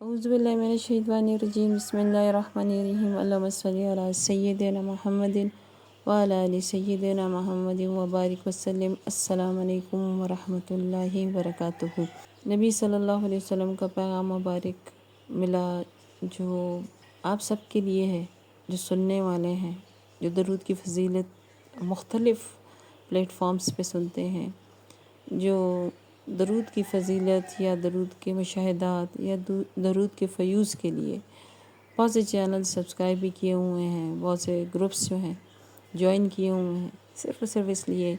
اعوذ باللہ من الشیطان الرجیم بسم اللہ الرحمن الرحیم اللہم صلی علی سیدنا محمد وعلی آل سیدنا محمد وبارک وسلم۔ السلام علیکم ورحمۃ اللہ وبرکاتہ۔ نبی صلی اللہ علیہ وسلم کا پیغام مبارک ملا جو آپ سب کے لیے ہے، جو سننے والے ہیں، جو درود کی فضیلت مختلف پلیٹ فارمز پہ سنتے ہیں، جو درود کی فضیلت یا درود کے مشاہدات یا درود کے فیوز کے لیے بہت سے چینل سبسکرائب بھی کیے ہوئے ہیں، بہت سے گروپس جو ہیں جوائن کیے ہوئے ہیں، صرف اور صرف اس لیے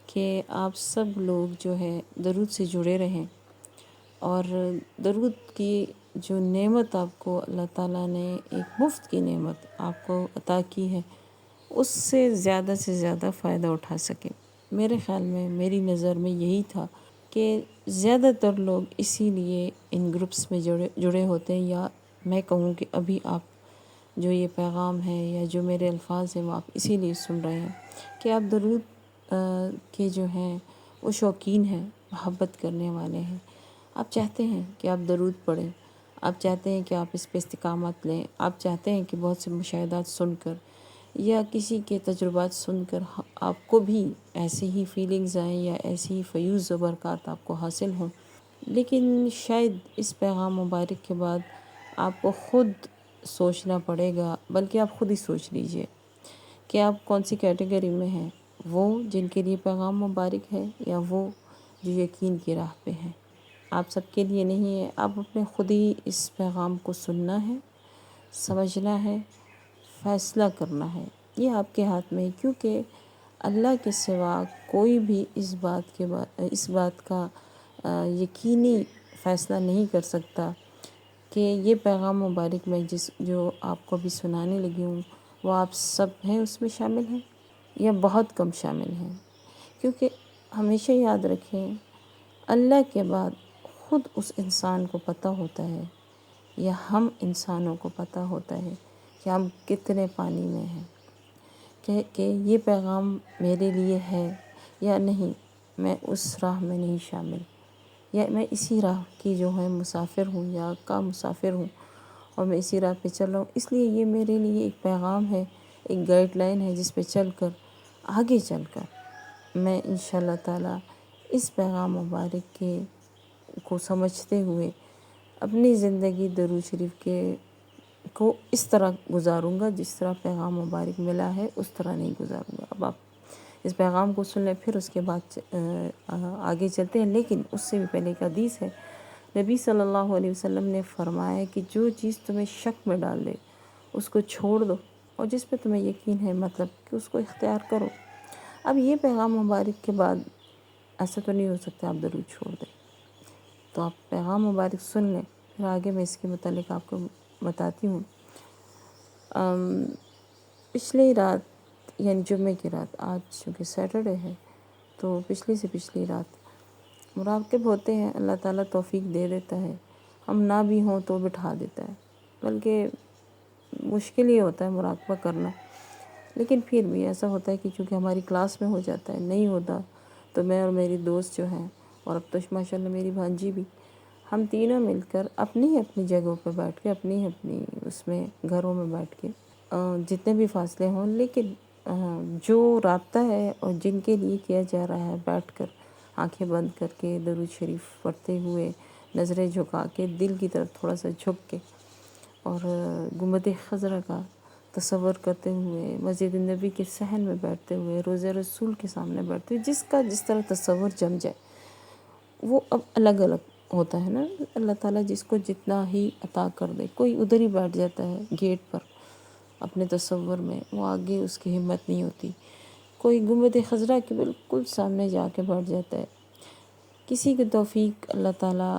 کہ آپ سب لوگ جو ہے درود سے جڑے رہیں اور درود کی جو نعمت آپ کو اللہ تعالیٰ نے ایک مفت کی نعمت آپ کو عطا کی ہے اس سے زیادہ فائدہ اٹھا سکیں۔ میرے خیال میں، میری نظر میں یہی تھا کہ زیادہ تر لوگ اسی لیے ان گروپس میں جڑے ہوتے ہیں، یا میں کہوں کہ ابھی آپ جو یہ پیغام ہے یا جو میرے الفاظ ہیں وہ آپ اسی لیے سن رہے ہیں کہ آپ درود کے جو ہیں وہ شوقین ہیں، محبت کرنے والے ہیں۔ آپ چاہتے ہیں کہ آپ درود پڑھیں، آپ چاہتے ہیں کہ آپ اس پہ استقامت لیں، آپ چاہتے ہیں کہ بہت سے مشاہدات سن کر یا کسی کے تجربات سن کر آپ کو بھی ایسے ہی فیلنگز آئیں یا ایسی ہی فیوز و برکات آپ کو حاصل ہوں۔ لیکن شاید اس پیغام مبارک کے بعد آپ کو خود سوچنا پڑے گا، بلکہ آپ خود ہی سوچ لیجئے کہ آپ کون سی کیٹیگری میں ہیں، وہ جن کے لیے پیغام مبارک ہے یا وہ جو یقین کی راہ پہ ہیں۔ آپ سب کے لیے نہیں ہے، آپ اپنے خود ہی اس پیغام کو سننا ہے، سمجھنا ہے، فیصلہ کرنا ہے۔ یہ آپ کے ہاتھ میں ہے، کیونکہ اللہ کے سوا کوئی بھی اس بات کا یقینی فیصلہ نہیں کر سکتا کہ یہ پیغام مبارک میں جو آپ کو بھی سنانے لگی ہوں وہ آپ سب ہیں اس میں شامل ہیں یا بہت کم شامل ہیں۔ کیونکہ ہمیشہ یاد رکھیں، اللہ کے بعد خود اس انسان کو پتہ ہوتا ہے یا ہم انسانوں کو پتہ ہوتا ہے کہ ہم کتنے پانی میں ہیں، کہ یہ پیغام میرے لیے ہے یا نہیں، میں اس راہ میں نہیں شامل، یا میں اسی راہ کی جو ہے مسافر ہوں یا کا مسافر ہوں اور میں اسی راہ پہ چل رہا ہوں، اس لیے یہ میرے لیے ایک پیغام ہے، ایک گائیڈ لائن ہے جس پہ چل کر آگے چل کر میں انشاءاللہ تعالیٰ اس پیغام مبارک کو سمجھتے ہوئے اپنی زندگی درود شریف کو اس طرح گزاروں گا جس طرح پیغام مبارک ملا ہے، اس طرح نہیں گزاروں گا۔ اب آپ اس پیغام کو سن لیں، پھر اس کے بعد آگے چلتے ہیں۔ لیکن اس سے بھی پہلے ایک حدیث ہے، نبی صلی اللہ علیہ وسلم نے فرمایا کہ جو چیز تمہیں شک میں ڈال دے اس کو چھوڑ دو، اور جس پہ تمہیں یقین ہے مطلب کہ اس کو اختیار کرو۔ اب یہ پیغام مبارک کے بعد ایسا تو نہیں ہو سکتا آپ درود چھوڑ دیں، تو آپ پیغام مبارک سن لیں، پھر آگے میں اس کے متعلق آپ کو بتاتی ہوں۔ پچھلی رات یعنی جمعے کی رات، آج چونکہ سیٹرڈے ہے تو پچھلی رات مراقب ہوتے ہیں، اللہ تعالیٰ توفیق دے دیتا ہے، ہم نہ بھی ہوں تو بٹھا دیتا ہے، بلکہ مشکل ہی ہوتا ہے مراقبہ کرنا، لیکن پھر بھی ایسا ہوتا ہے کہ چونکہ ہماری کلاس میں ہو جاتا ہے، نہیں ہوتا تو میں اور میری دوست جو ہیں، اور اب تو ماشاءاللہ میری بھانجی بھی، ہم تینوں مل کر اپنی جگہوں پہ بیٹھ کے اپنی اس میں گھروں میں بیٹھ کے جتنے بھی فاصلے ہوں، لیکن جو رابطہ ہے اور جن کے لیے کیا جا رہا ہے، بیٹھ کر آنکھیں بند کر کے درود شریف پڑھتے ہوئے، نظریں جھکا کے، دل کی طرف تھوڑا سا جھک کے، اور گنبد خضرا کا تصور کرتے ہوئے، مسجد نبی کے صحن میں بیٹھتے ہوئے، روضہ رسول کے سامنے بیٹھتے ہوئے، جس کا جس طرح تصور جم جائے وہ اب الگ الگ ہوتا ہے نا، اللہ تعالیٰ جس کو جتنا ہی عطا کر دے، کوئی ادھر ہی بیٹھ جاتا ہے گیٹ پر اپنے تصور میں، وہ آگے اس کی ہمت نہیں ہوتی، کوئی گنبد خضرا کے بالکل سامنے جا کے بیٹھ جاتا ہے۔ کسی کو توفیق اللہ تعالیٰ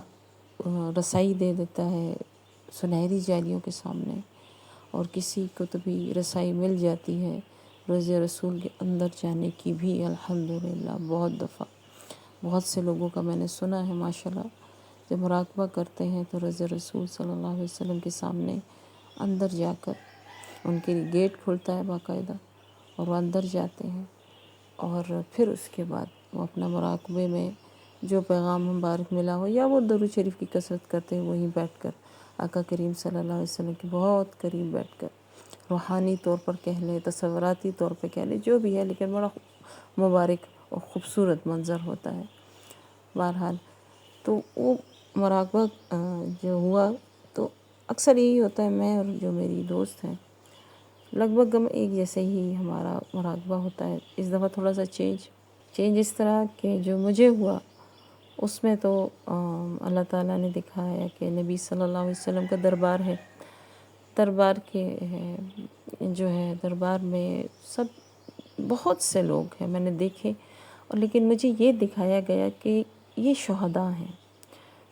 رسائی دے دیتا ہے سنہری جالیوں کے سامنے، اور کسی کو تو بھی رسائی مل جاتی ہے روضہ رسول کے اندر جانے کی بھی، الحمدللہ بہت دفعہ بہت سے لوگوں کا میں نے سنا ہے ماشاءاللہ، جب مراقبہ کرتے ہیں تو روضہ رسول صلی اللہ علیہ وسلم کے سامنے اندر جا کر ان کے لیے گیٹ کھلتا ہے باقاعدہ، اور وہ اندر جاتے ہیں، اور پھر اس کے بعد وہ اپنا مراقبے میں جو پیغام مبارک ملا ہو، یا وہ درود شریف کی کثرت کرتے ہیں وہیں بیٹھ کر آقا کریم صلی اللہ علیہ وسلم کے بہت قریب بیٹھ کر روحانی طور پر کہہ لیں، تصوراتی طور پہ کہہ لیں، جو بھی ہے، لیکن بڑا مبارک اور خوبصورت منظر ہوتا ہے۔ بہرحال تو وہ مراقبہ جو ہوا، تو اکثر یہی ہوتا ہے، میں اور جو میری دوست ہیں لگ بھگ ہم ایک جیسے ہی ہمارا مراقبہ ہوتا ہے۔ اس دفعہ تھوڑا سا چینج اس طرح کہ جو مجھے ہوا اس میں تو اللہ تعالیٰ نے دکھایا کہ نبی صلی اللہ علیہ وسلم کا دربار ہے، دربار کے جو ہے دربار میں سب بہت سے لوگ ہیں میں نے دیکھے، اور لیکن مجھے یہ دکھایا گیا کہ یہ شہداء ہیں،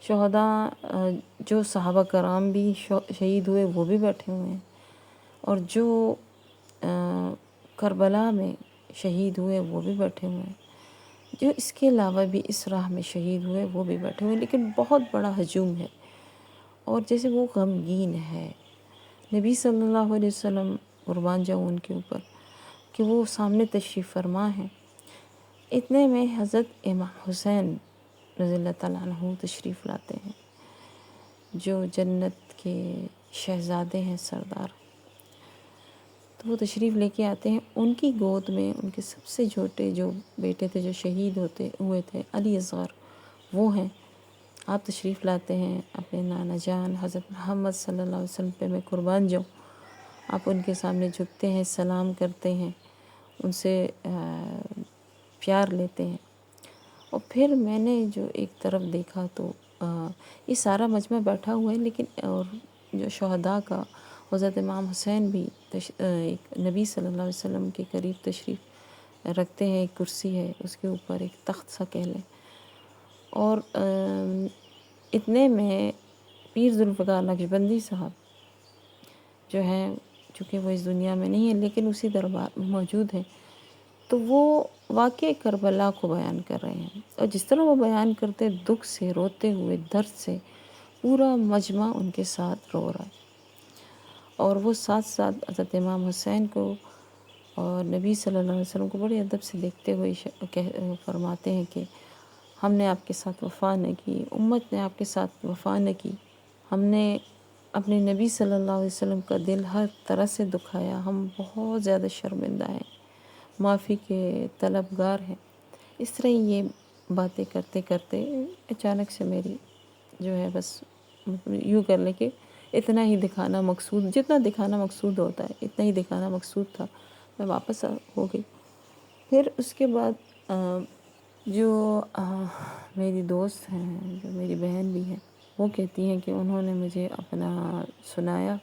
شہداء جو صحابہ کرام بھی شہید ہوئے وہ بھی بیٹھے ہوئے ہیں، اور جو کربلا میں شہید ہوئے وہ بھی بیٹھے ہوئے ہیں، جو اس کے علاوہ بھی اس راہ میں شہید ہوئے وہ بھی بیٹھے ہوئے ہیں، لیکن بہت بڑا ہجوم ہے، اور جیسے وہ غمگین ہے۔ نبی صلی اللہ علیہ وسلم، قربان جاؤں ان کے اوپر، کہ وہ سامنے تشریف فرما ہیں۔ اتنے میں حضرت امام حسین رضی اللہ تعالیٰ عنہ تشریف لاتے ہیں، جو جنت کے شہزادے ہیں، سردار، تو وہ تشریف لے کے آتے ہیں۔ ان کی گود میں ان کے سب سے چھوٹے جو بیٹے تھے جو شہید ہوئے تھے، علی اصغر، وہ ہیں۔ آپ تشریف لاتے ہیں، اپنے نانا جان حضرت محمد صلی اللہ علیہ وسلم پہ میں قربان جاؤں، آپ ان کے سامنے جھکتے ہیں، سلام کرتے ہیں، ان سے پیار لیتے ہیں۔ اور پھر میں نے جو ایک طرف دیکھا تو یہ سارا مجمع بیٹھا ہوا ہے، لیکن اور جو شہداء کا حضرت امام حسین بھی ایک نبی صلی اللہ علیہ وسلم کے قریب تشریف رکھتے ہیں، ایک کرسی ہے، اس کے اوپر ایک تخت سا کہہ لیں، اور اتنے میں پیر ذوالفقار نقشبندی صاحب جو ہیں، چونکہ وہ اس دنیا میں نہیں ہیں لیکن اسی دربار میں موجود ہیں، تو وہ واقعہ کربلا کو بیان کر رہے ہیں، اور جس طرح وہ بیان کرتے دکھ سے، روتے ہوئے، درد سے، پورا مجمع ان کے ساتھ رو رہا ہے، اور وہ ساتھ ساتھ حضرت امام حسین کو اور نبی صلی اللہ علیہ وسلم کو بڑے ادب سے دیکھتے ہوئے فرماتے ہیں کہ ہم نے آپ کے ساتھ وفا نہ کی، امت نے آپ کے ساتھ وفا نہ کی، ہم نے اپنے نبی صلی اللہ علیہ وسلم کا دل ہر طرح سے دکھایا، ہم بہت زیادہ شرمندہ ہیں، معافی کے طلبگار ہیں۔ اس طرح یہ باتیں کرتے کرتے اچانک سے میری جو ہے بس یوں کر لیں کہ اتنا ہی دکھانا مقصود، جتنا دکھانا مقصود ہوتا ہے اتنا ہی دکھانا مقصود تھا، میں واپس ہو گئی۔ پھر اس کے بعد جو میری دوست ہیں، جو میری بہن بھی ہیں، وہ کہتی ہیں کہ انہوں نے مجھے اپنا سنایا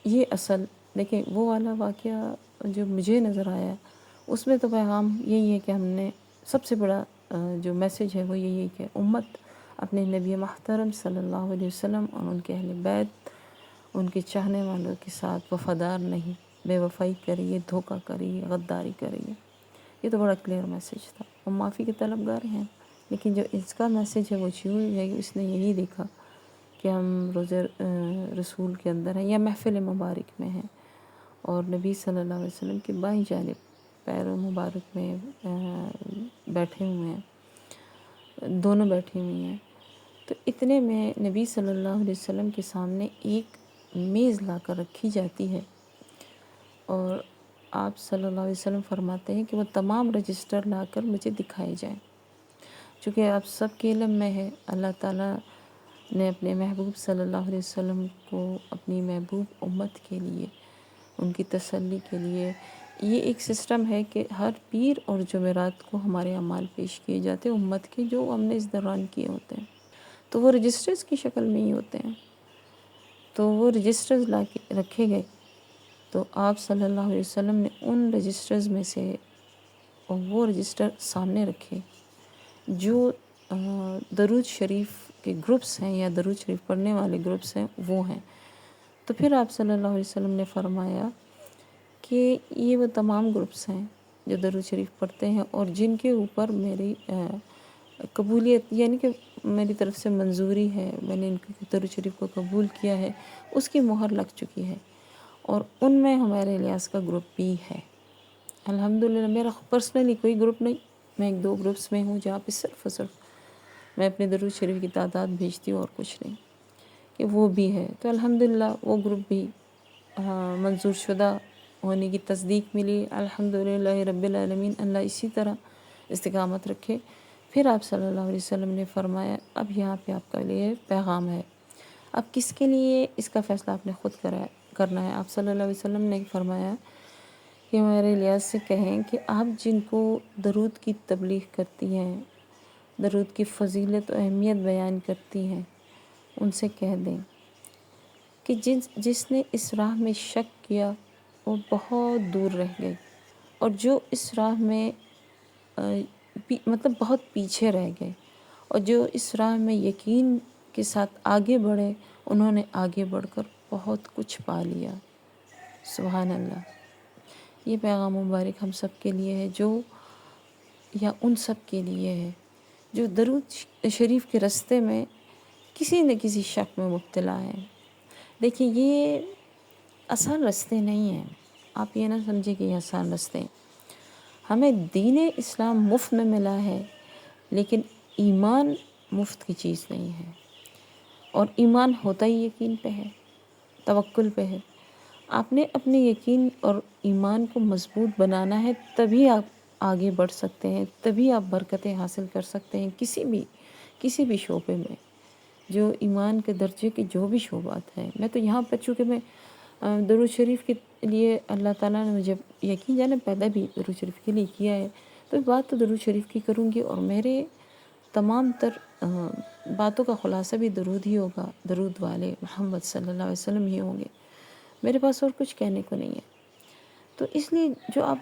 یہ اصل، دیکھیں وہ والا واقعہ جو مجھے نظر آیا اس میں تو پیغام یہی ہے کہ ہم نے سب سے بڑا جو میسیج ہے وہ یہی ہے کہ امت اپنے نبی محترم صلی اللہ علیہ وسلم اور ان کے اہل بیت، ان کے چاہنے والوں کے ساتھ وفادار نہیں، بے وفائی کری ہے، دھوکہ کری ہے، غداری کری ہے۔ یہ تو بڑا کلیئر میسیج تھا، وہ معافی کے طلبگار ہیں، لیکن جو اس کا میسیج ہے وہ ہے کہ اس نے یہی دیکھا کہ ہم روزہ رسول کے اندر ہیں یا محفل مبارک میں ہیں، اور نبی صلی اللہ علیہ وسلم کی بائیں جانب پیروں مبارک میں بیٹھے ہوئے ہیں، دونوں بیٹھی ہوئی ہیں۔ تو اتنے میں نبی صلی اللہ علیہ وسلم کے سامنے ایک میز لا کر رکھی جاتی ہے، اور آپ صلی اللہ علیہ وسلم فرماتے ہیں کہ وہ تمام رجسٹر لا کر مجھے دکھائے جائیں، چونکہ آپ سب کے علم میں ہے اللہ تعالیٰ نے اپنے محبوب صلی اللہ علیہ وسلم کو اپنی محبوب امت کے لیے، ان کی تسلی کے لیے یہ ایک سسٹم ہے کہ ہر پیر اور جمعرات کو ہمارے اعمال پیش کیے جاتے ہیں امت کے، جو ہم نے اس دوران کیے ہوتے ہیں، تو وہ رجسٹرز کی شکل میں ہی ہوتے ہیں، تو وہ رجسٹرز لا کے رکھے گئے، تو آپ صلی اللہ علیہ وسلم نے ان رجسٹرز میں سے وہ رجسٹر سامنے رکھے جو درود شریف کے گروپس ہیں یا درود شریف پڑھنے والے گروپس ہیں وہ ہیں۔ تو پھر آپ صلی اللہ علیہ وسلم نے فرمایا کہ یہ وہ تمام گروپس ہیں جو درود شریف پڑھتے ہیں اور جن کے اوپر میری قبولیت، یعنی کہ میری طرف سے منظوری ہے، میں نے ان کے درود شریف کو قبول کیا ہے، اس کی مہر لگ چکی ہے، اور ان میں ہمارے الیاس کا گروپ بھی ہے۔ الحمدللہ میرا پرسنلی کوئی گروپ نہیں، میں 1-2 گروپس میں ہوں جہاں پہ صرف اور صرف میں اپنے درود شریف کی تعداد بھیجتی ہوں اور کچھ نہیں، کہ وہ بھی ہے، تو الحمدللہ وہ گروپ بھی منظور شدہ ہونے کی تصدیق ملی۔ الحمدللہ رب العالمین، اللہ اسی طرح استقامت رکھے۔ پھر آپ صلی اللہ علیہ وسلم نے فرمایا اب یہاں پہ آپ کے لیے پیغام ہے، اب کس کے لیے اس کا فیصلہ آپ نے خود کرنا ہے۔ آپ صلی اللہ علیہ وسلم نے فرمایا کہ میرے لحاظ سے کہیں کہ آپ جن کو درود کی تبلیغ کرتی ہیں، درود کی فضیلت و اہمیت بیان کرتی ہیں، ان سے کہہ دیں کہ جس نے اس راہ میں شک کیا وہ بہت دور رہ گئی، اور جو اس راہ میں مطلب بہت پیچھے رہ گئے، اور جو اس راہ میں یقین کے ساتھ آگے بڑھے، انہوں نے آگے بڑھ کر بہت کچھ پا لیا۔ سبحان اللہ۔ یہ پیغام مبارک ہم سب کے لیے ہے، یا ان سب کے لیے ہے جو درود شریف کے راستے میں کسی نہ کسی شک میں مبتلا ہے۔ دیکھیں، یہ آسان راستے نہیں ہیں، آپ یہ نہ سمجھیں کہ یہ آسان راستے ہیں۔ ہمیں دین اسلام مفت میں ملا ہے، لیکن ایمان مفت کی چیز نہیں ہے، اور ایمان ہوتا ہی یقین پہ ہے، توکل پہ ہے۔ آپ نے اپنے یقین اور ایمان کو مضبوط بنانا ہے، تبھی آپ آگے بڑھ سکتے ہیں، تبھی آپ برکتیں حاصل کر سکتے ہیں کسی بھی شعبے میں، جو ایمان کے درجے کے جو بھی شعبات ہیں۔ میں تو یہاں پر چونکہ میں درود شریف کے لیے اللہ تعالیٰ نے مجھے یقین جانے پیدا بھی درود شریف کے لیے کیا ہے، تو بات تو درود شریف کی کروں گی، اور میرے تمام تر باتوں کا خلاصہ بھی درود ہی ہوگا، درود والے محمد صلی اللہ علیہ وسلم ہی ہوں گے۔ میرے پاس اور کچھ کہنے کو نہیں ہے۔ تو اس لیے جو آپ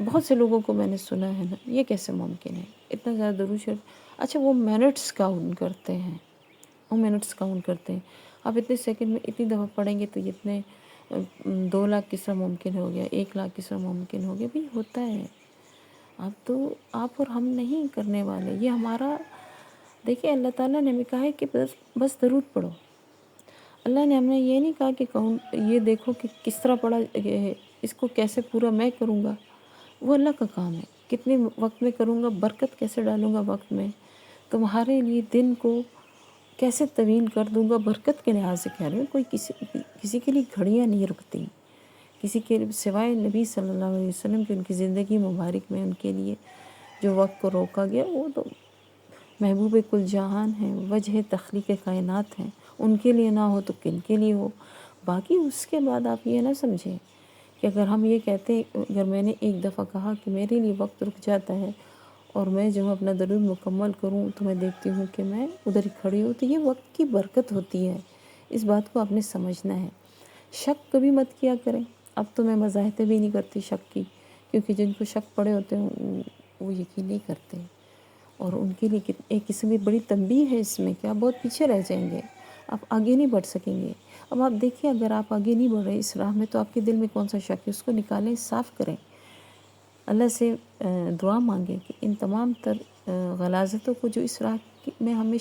بہت سے لوگوں کو میں نے سنا ہے نا، یہ کیسے ممکن ہے اتنا زیادہ درود شریف؟ اچھا، وہ منٹس کاؤنٹ کرتے ہیں، آپ اتنے سیکنڈ میں اتنی دفعہ پڑھیں گے تو اتنے 2 لاکھ کس طرح ممکن ہو گیا، 1 لاکھ کس طرح ممکن ہو گیا؟ بھی ہوتا ہے۔ آپ اور ہم نہیں کرنے والے، یہ ہمارا دیکھیں، اللہ تعالیٰ نے ہمیں کہا ہے کہ بس درود پڑھو۔ اللہ نے ہمیں یہ نہیں کہا کہ یہ دیکھو کہ کس طرح پڑھا، اس کو کیسے پورا میں کروں گا، وہ اللہ کا کام ہے۔ کتنے وقت میں کروں گا، برکت کیسے ڈالوں گا وقت میں، تمہارے لیے دن کو کیسے طویل کر دوں گا، برکت کے لحاظ سے کہہ رہے ہوں۔ کوئی کسی کے لیے گھڑیاں نہیں رکتی، کسی کے سوائے نبی صلی اللہ علیہ وسلم کی، ان کی زندگی مبارک میں ان کے لیے جو وقت کو روکا گیا، وہ تو محبوب کل جہان ہیں، وجہ تخلیق کائنات ہیں، ان کے لیے نہ ہو تو کن کے لیے ہو؟ باقی اس کے بعد آپ یہ نہ سمجھیں کہ اگر ہم یہ کہتے ہیں، اگر میں نے ایک دفعہ کہا کہ میرے لیے وقت رک جاتا ہے اور میں جب اپنا درود مکمل کروں تو میں دیکھتی ہوں کہ میں ادھر ہی کھڑی ہوں، تو یہ وقت کی برکت ہوتی ہے۔ اس بات کو آپ نے سمجھنا ہے۔ شک کبھی مت کیا کریں۔ اب تو میں مزاحمتیں بھی نہیں کرتی شک کی، کیونکہ جن کو شک پڑے ہوتے ہیں وہ یقین نہیں کرتے، اور ان کے لیے ایک قسم کی بڑی تنبیہ ہے اس میں کہ آپ بہت پیچھے رہ جائیں گے، آپ آگے نہیں بڑھ سکیں گے۔ اب آپ دیکھیں، اگر آپ آگے نہیں بڑھ رہے اس راہ میں، تو آپ کے دل میں کون سا شک ہے، اس کو نکالیں، صاف کریں، اللہ سے دعا مانگیں کہ ان تمام تر غلاظتوں کو جو اس راہ میں ہمیں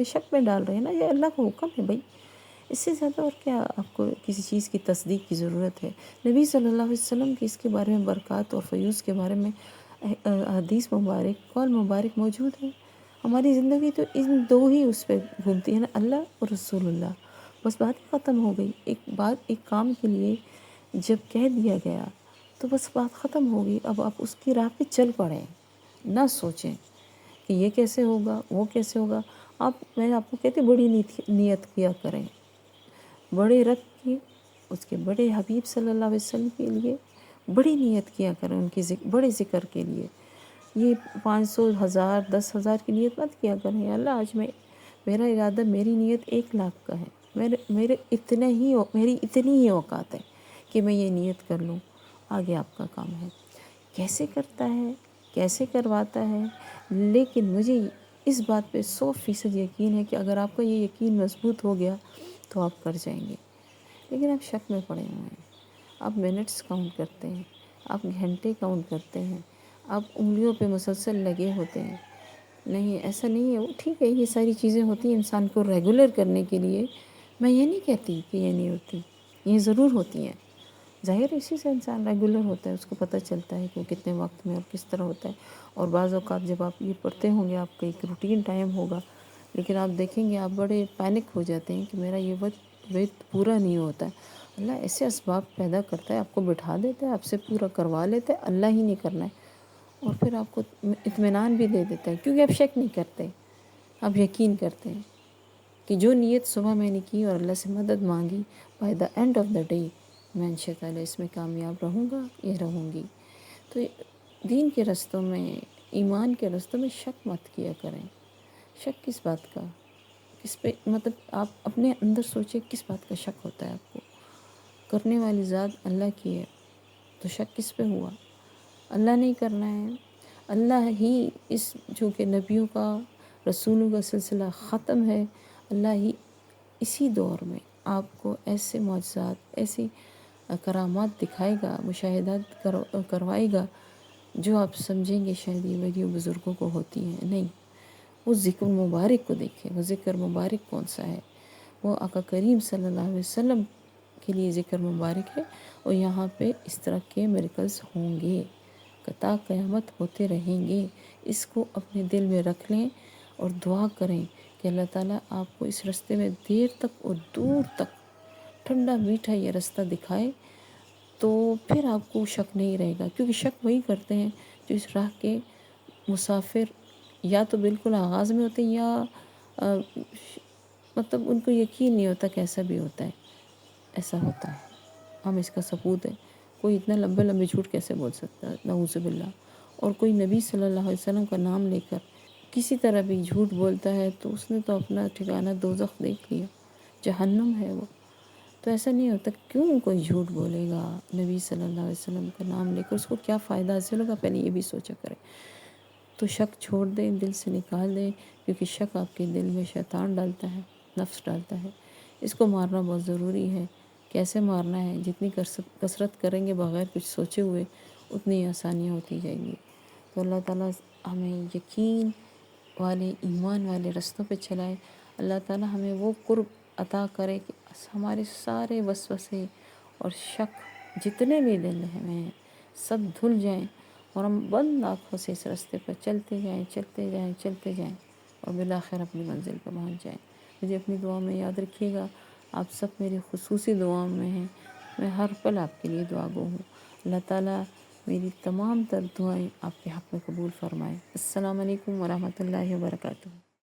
شک میں ڈال رہے ہیں نا، یہ اللہ کا حکم ہے بھائی، اس سے زیادہ اور کیا آپ کو کسی چیز کی تصدیق کی ضرورت ہے؟ نبی صلی اللہ علیہ وسلم کی اس کے بارے میں برکات اور فیوز کے بارے میں حدیث مبارک، قول مبارک موجود ہے۔ ہماری زندگی تو ان 2 ہی اس پہ گھومتی ہے نا، اللہ اور رسول اللہ، بس بات ہی ختم ہو گئی۔ ایک کام کے لیے جب کہہ دیا گیا تو بس بات ختم ہو گئی۔ اب آپ اس کی راہ پہ چل پڑیں، نہ سوچیں کہ یہ کیسے ہوگا، وہ کیسے ہوگا۔ میں آپ کو کہتی بڑی نیت کیا کریں، بڑے رب کی، اس کے بڑے حبیب صلی اللہ علیہ وسلم کے لیے بڑی نیت کیا کریں، ان کی بڑے ذکر کے لیے۔ یہ 500، 1000، 10,000 کی نیت مت کیا کریں۔ یا اللہ آج میرا ارادہ، میری نیت 1 لاکھ کا ہے، میری اتنی ہی اوقات ہے کہ میں یہ نیت کر لوں، آگے آپ کا کام ہے۔ کیسے کرتا ہے، کیسے کرواتا ہے، لیکن مجھے اس بات پہ 100% یقین ہے کہ اگر آپ کا یہ یقین مضبوط ہو گیا تو آپ کر جائیں گے۔ لیکن آپ شک میں پڑے ہوئے ہیں، آپ منٹس کاؤنٹ کرتے ہیں، آپ گھنٹے کاؤنٹ کرتے ہیں، آپ انگلیوں پہ مسلسل لگے ہوتے ہیں۔ نہیں، ایسا نہیں ہے۔ وہ ٹھیک ہے، یہ ساری چیزیں ہوتی ہیں انسان کو ریگولر کرنے کے لیے، میں یہ نہیں کہتی کہ یہ نہیں ہوتی، یہ ضرور ہوتی ہیں۔ ظاہر اسی سے انسان ریگولر ہوتا ہے، اس کو پتہ چلتا ہے کہ وہ کتنے وقت میں اور کس طرح ہوتا ہے۔ اور بعض اوقات جب آپ یہ پڑھتے ہوں گے، آپ کا ایک روٹین ٹائم ہوگا، لیکن آپ دیکھیں گے آپ بڑے پینک ہو جاتے ہیں کہ میرا یہ وقت پورا نہیں ہوتا ہے۔ اللہ ایسے اسباب پیدا کرتا ہے، آپ کو بٹھا دیتا ہے، آپ سے پورا کروا لیتا ہے، اللہ ہی نہیں کرنا ہے، اور پھر آپ کو اطمینان بھی دے دیتا ہے، کیونکہ آپ شک نہیں کرتے، آپ یقین کرتے ہیں کہ جو نیت صبح میں نے کی اور اللہ سے مدد مانگی، by the and of the day میں انشاءاللہ اس میں کامیاب رہوں گا یا رہوں گی۔ تو دین کے رستوں میں، ایمان کے رستوں میں شک مت کیا کریں۔ شک کس بات کا؟ کس پہ؟ مطلب آپ اپنے اندر سوچیں کس بات کا شک ہوتا ہے آپ کو؟ کرنے والی ذات اللہ کی ہے، تو شک کس پہ ہوا؟ اللہ نہیں کرنا ہے، اللہ ہی اس جو کہ نبیوں کا، رسولوں کا سلسلہ ختم ہے، اللہ ہی اسی دور میں آپ کو ایسے معجزات، ایسی کرامات دکھائے گا، مشاہدات کروائے گا جو آپ سمجھیں گے شاید یہ ولیوں بزرگوں کو ہوتی ہیں۔ نہیں، وہ ذکر مبارک کو دیکھیں، وہ ذکر مبارک کون سا ہے؟ وہ آقا کریم صلی اللہ علیہ وسلم کے لیے ذکر مبارک ہے، اور یہاں پہ اس طرح کے میریکلز ہوں گے، تا قیامت ہوتے رہیں گے۔ اس کو اپنے دل میں رکھ لیں اور دعا کریں کہ اللہ تعالیٰ آپ کو اس رستے میں دیر تک اور دور تک ٹھنڈا میٹھا یہ رستہ دکھائے، تو پھر آپ کو شک نہیں رہے گا، کیونکہ شک وہی کرتے ہیں جو اس راہ کے مسافر یا تو بالکل آغاز میں ہوتے ہیں، یا مطلب ان کو یقین نہیں ہوتا کہ ایسا بھی ہوتا ہے، ایسا ہوتا ہے۔ ہم اس کا ثبوت ہے، کوئی اتنا لمبے لمبے جھوٹ کیسے بول سکتا ہے، نعوذ باللہ۔ اور کوئی نبی صلی اللہ علیہ وسلم کا نام لے کر کسی طرح بھی جھوٹ بولتا ہے تو اس نے تو اپنا ٹھکانہ دوزخ دیکھ لیا، جہنم ہے وہ۔ تو ایسا نہیں ہوتا، کیوں کوئی جھوٹ بولے گا نبی صلی اللہ علیہ وسلم کا نام لے کر، اس کو کیا فائدہ حاصل ہوگا، پہلے یہ بھی سوچا کریں۔ تو شک چھوڑ دیں، دل سے نکال دیں، کیونکہ شک آپ کے دل میں شیطان ڈالتا ہے، نفس ڈالتا ہے۔ اس کو مارنا بہت ضروری ہے۔ کیسے مارنا ہے؟ جتنی کثرت کریں گے بغیر کچھ سوچے ہوئے، اتنی آسانیاں ہوتی جائیں گی۔ تو اللہ تعالیٰ ہمیں یقین والے، ایمان والے رستوں پہ چلائے۔ اللہ تعالیٰ ہمیں وہ قرب عطا کرے کہ ہمارے سارے وسوسے اور شک جتنے بھی دل ہیں سب دھل جائیں، اور ہم بند آنکھوں سے اس راستے پر چلتے جائیں، چلتے جائیں، چلتے جائیں، اور بالآخر اپنی منزل پر پہنچ جائیں۔ مجھے اپنی دعا میں یاد رکھیے گا، آپ سب میری خصوصی دعاؤں میں ہیں، میں ہر پل آپ کے لیے دعا گو ہوں۔ اللہ تعالیٰ میری تمام تر دعائیں آپ کے حق میں قبول فرمائے۔ السلام علیکم ورحمۃ اللہ وبرکاتہ۔